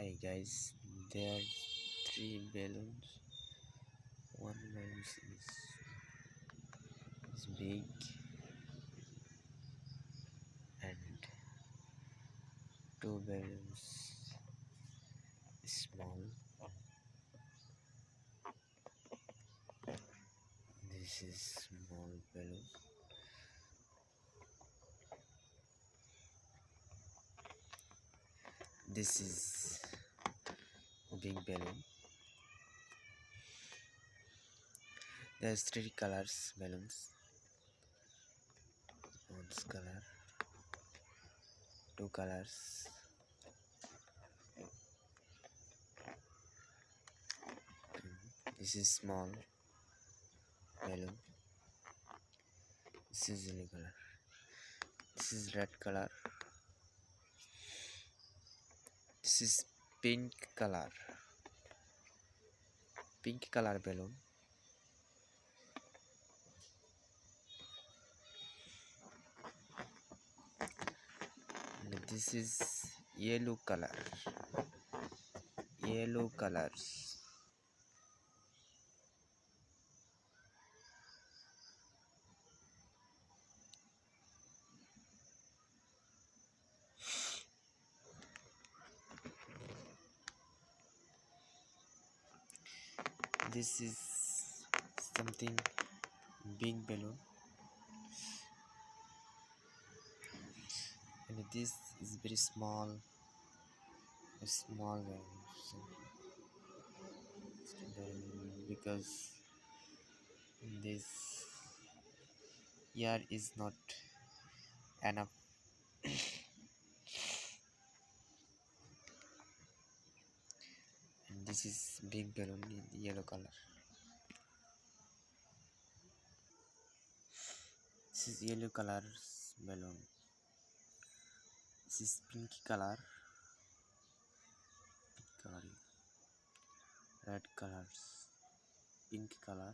Hi guys, there are three balloons. One balloon is big and two balloons is small. This is small balloon. This is big balloon. There's three colors balloons. One's color, two colors. This is small balloon. This is yellow color. This is red color. This is pink color. Pink color balloon. And this is yellow color. Yellow colors. This is something big balloon, and this is very small, a small balloon. So, because this yard is not enough, and this is big balloon in yellow color. This is yellow color balloon. This is pink color, red colors, pink color.